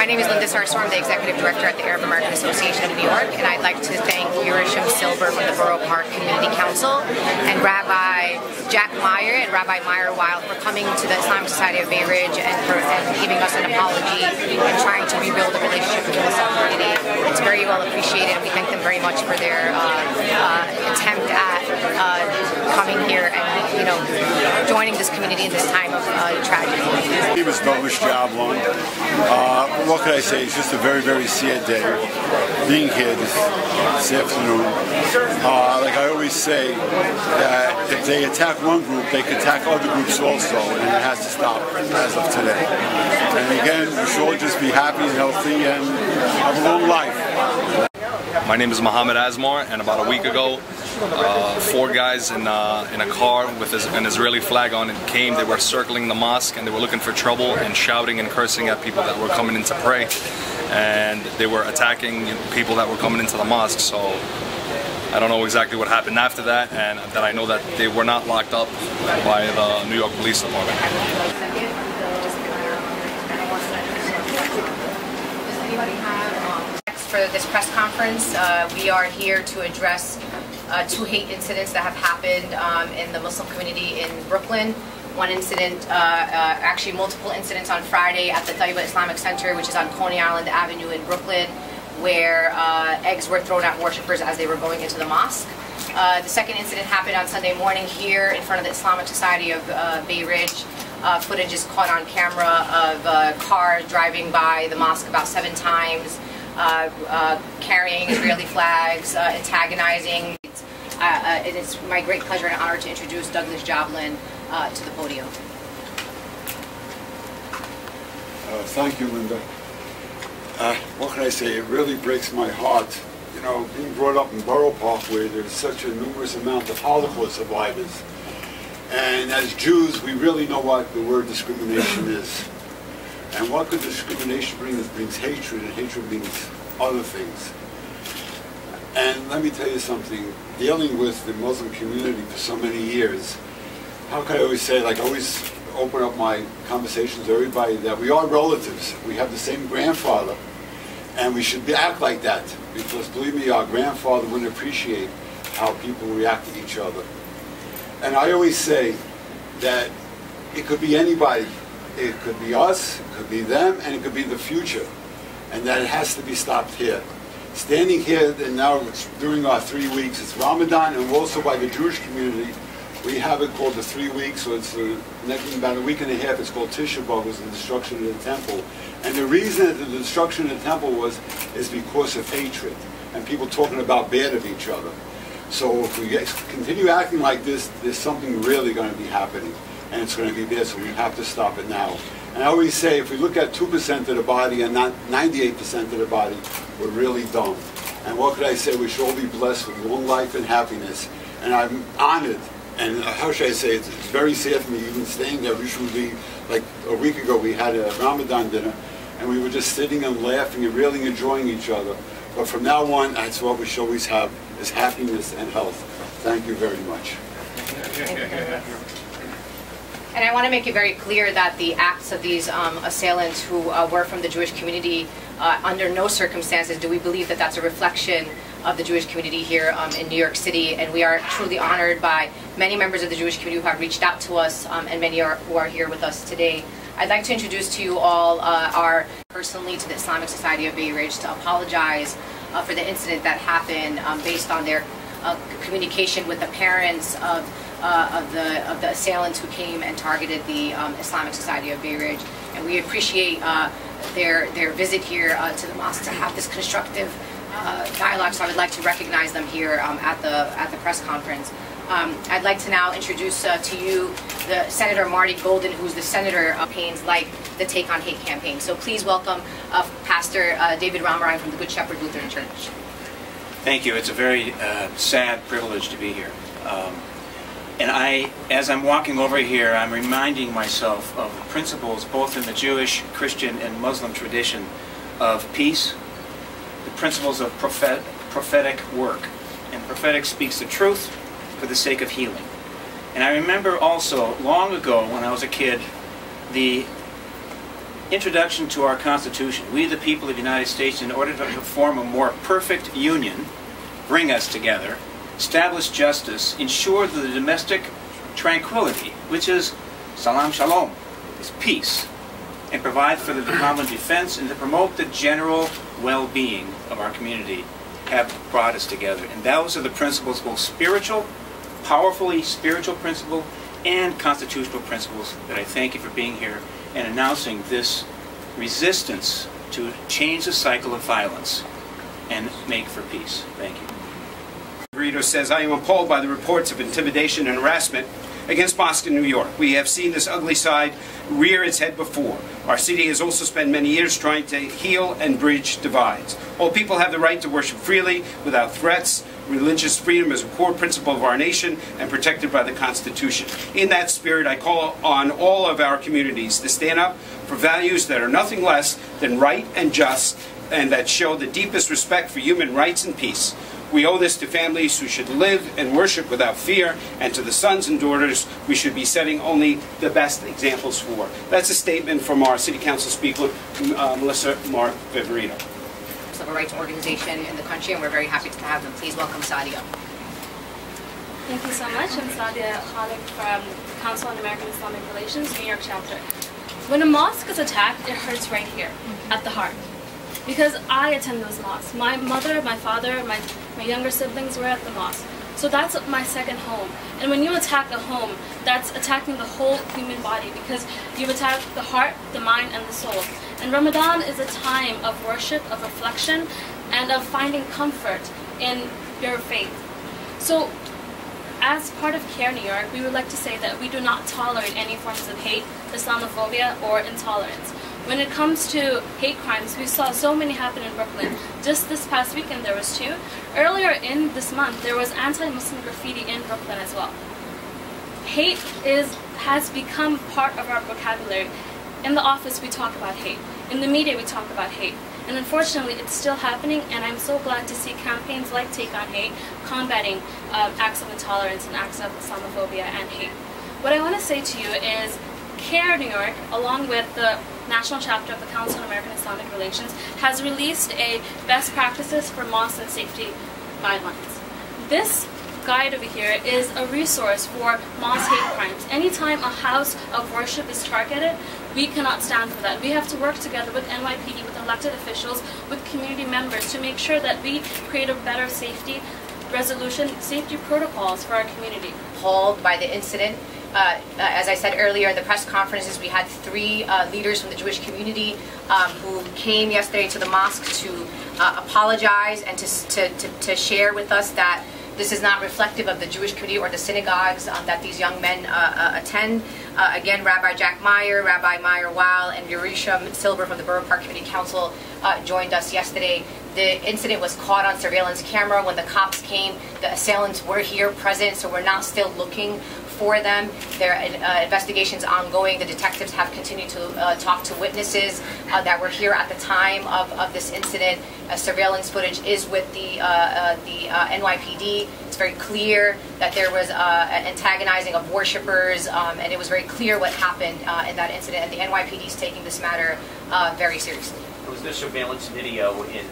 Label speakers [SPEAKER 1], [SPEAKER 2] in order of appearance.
[SPEAKER 1] My name is Linda Sarso. I'm the Executive Director at the Arab American Association of New York, and I'd like to thank Yerushalayim Silver from the Borough Park Community Council and Rabbi Jack Meyer and Rabbi Meyer Wild for coming to the Islamic Society of Bay Ridge and giving us an apology and trying to rebuild a relationship with the Muslim community. It's very well appreciated. We thank them very much for their attempt at coming here and joining this community in this time of tragedy.
[SPEAKER 2] My name is Douglas Jablon. What can I say? It's just a very, very sad day being here this afternoon. Like I always say, that if they attack one group, they can attack other groups also, and it has to stop as of today. And again, we should all just be happy and healthy and have a long life.
[SPEAKER 3] My name is Mohammed Asmar, and about a week ago, 4 guys in a car with an Israeli flag on it came. They were circling the mosque and they were looking for trouble and shouting and cursing at people that were coming in to pray, and they were attacking people that were coming into the mosque. So I don't know exactly what happened after that, and that I know that they were not locked up by the New York Police Department.
[SPEAKER 1] For this press conference, we are here to address 2 hate incidents that have happened in the Muslim community in Brooklyn. One incident, actually multiple incidents on Friday at the Taiba Islamic Center, which is on Coney Island Avenue in Brooklyn, where eggs were thrown at worshippers as they were going into the mosque. The second incident happened on Sunday morning here in front of the Islamic Society of Bay Ridge. Footage is caught on camera of cars driving by the mosque about 7 times. Carrying Israeli flags, antagonizing. It is my great pleasure and honor to introduce Douglas Jablon to the podium.
[SPEAKER 2] Thank you, Linda. What can I say? It really breaks my heart. You know, being brought up in Borough Park, where there's such a numerous amount of Holocaust survivors. And as Jews, we really know what the word discrimination is. And what could discrimination bring? It brings hatred, and hatred brings other things. And let me tell you something, dealing with the Muslim community for so many years, how can I always say, like I always open up my conversations to everybody, that we are relatives. We have the same grandfather, and we should act like that. Because believe me, our grandfather wouldn't appreciate how people react to each other. And I always say that it could be anybody. It could be us, it could be them, and it could be the future. And that it has to be stopped here. Standing here, and now during our 3 weeks, it's Ramadan, and also by the Jewish community, we have it called the 3 weeks, so it's about a week and a half. It's called Tisha B'Av, was the destruction of the temple. And the reason that the destruction of the temple is because of hatred, and people talking about bad of each other. So if we continue acting like this, there's something really going to be happening. And it's going to be there, so we have to stop it now. And I always say, if we look at 2% of the body and not 98% of the body, we're really dumb. And what could I say? We should all be blessed with long life and happiness. And I'm honored, and how should I say, it's very sad for me even staying there. We should be, like a week ago, we had a Ramadan dinner, and we were just sitting and laughing and really enjoying each other. But from now on, that's what we should always have, is happiness and health. Thank you very much.
[SPEAKER 1] And I want to make it very clear that the acts of these assailants who were from the Jewish community, under no circumstances do we believe that that's a reflection of the Jewish community here in New York City. And we are truly honored by many members of the Jewish community who have reached out to us, and many who are here with us today. I'd like to introduce to you all personally to the Islamic Society of Bay Ridge to apologize for the incident that happened based on their communication with the parents of the assailants who came and targeted the Islamic Society of Bay Ridge. And we appreciate their visit here to the mosque to have this constructive dialogue. So I would like to recognize them here at the press conference. I'd like to now introduce to you the Senator Marty Golden, who's the senator of campaigns like the Take on Hate campaign. So please welcome Pastor David Ramarine from the Good Shepherd Lutheran Church.
[SPEAKER 4] Thank you. It's a very sad privilege to be here. And as I'm walking over here, I'm reminding myself of the principles both in the Jewish, Christian, and Muslim tradition of peace, the principles of prophetic work. And prophetic speaks the truth for the sake of healing. And I remember also, long ago when I was a kid, the introduction to our Constitution. We, the people of the United States, in order to form a more perfect union, bring us together, establish justice, ensure the domestic tranquility, which is salam shalom, is peace, and provide for the Department of Defense and to promote the general well-being of our community, have brought us together. And those are the principles, both spiritual, powerfully spiritual principle, and constitutional principles, that I thank you for being here and announcing this resistance to change the cycle of violence and make for peace. Thank you.
[SPEAKER 5] Reader says, I am appalled by the reports of intimidation and harassment against mosques in New York. We have seen this ugly side rear its head before. Our city has also spent many years trying to heal and bridge divides. All people have the right to worship freely without threats. Religious freedom is a core principle of our nation and protected by the Constitution. In that spirit, I call on all of our communities to stand up for values that are nothing less than right and just, and that show the deepest respect for human rights and peace. We owe this to families who should live and worship without fear, and to the sons and daughters we should be setting only the best examples for. That's a statement from our City Council Speaker, Melissa Mark Viverito.
[SPEAKER 1] Civil rights organization in the country, and we're very happy to have them. Please welcome Sadia.
[SPEAKER 6] Thank you so much. I'm Sadia Khalid from Council on American Islamic Relations, New York chapter. When a mosque is attacked, it hurts right here, at the heart. Because I attend those mosques. My mother, my father, my younger siblings were at the mosque. So that's my second home. And when you attack a home, that's attacking the whole human body, because you attack the heart, the mind, and the soul. And Ramadan is a time of worship, of reflection, and of finding comfort in your faith. So, as part of CARE New York, we would like to say that we do not tolerate any forms of hate, Islamophobia, or intolerance. When it comes to hate crimes, we saw so many happen in Brooklyn. Just this past weekend there was 2. Earlier in this month there was anti-Muslim graffiti in Brooklyn as well. Hate has become part of our vocabulary. In the office we talk about hate. In the media we talk about hate. And unfortunately it's still happening, and I'm so glad to see campaigns like Take on Hate combating acts of intolerance and acts of Islamophobia and hate. What I want to say to you is CARE New York, along with the National Chapter of the Council on American Islamic Relations, has released a best practices for mosque and safety guidelines. This guide over here is a resource for mosque hate crimes. Anytime a house of worship is targeted, we cannot stand for that. We have to work together with NYPD, with elected officials, with community members to make sure that we create a better safety resolution, safety protocols for our community.
[SPEAKER 1] Appalled by the incident. As I said earlier in the press conferences, we had 3 leaders from the Jewish community who came yesterday to the mosque to apologize and to share with us that this is not reflective of the Jewish community or the synagogues that these young men attend. Again, Rabbi Jack Meyer, Rabbi Meyer Weil, and Yerisha Silber from the Borough Park Community Council joined us yesterday. The incident was caught on surveillance camera. When the cops came, the assailants were here present, so we're now still looking for them. Their investigation's ongoing. The detectives have continued to talk to witnesses that were here at the time of this incident. Surveillance footage is with the NYPD. It's very clear that there was antagonizing of worshipers, and it was very clear what happened in that incident, and the NYPD is taking this matter very seriously.
[SPEAKER 7] Was there surveillance video in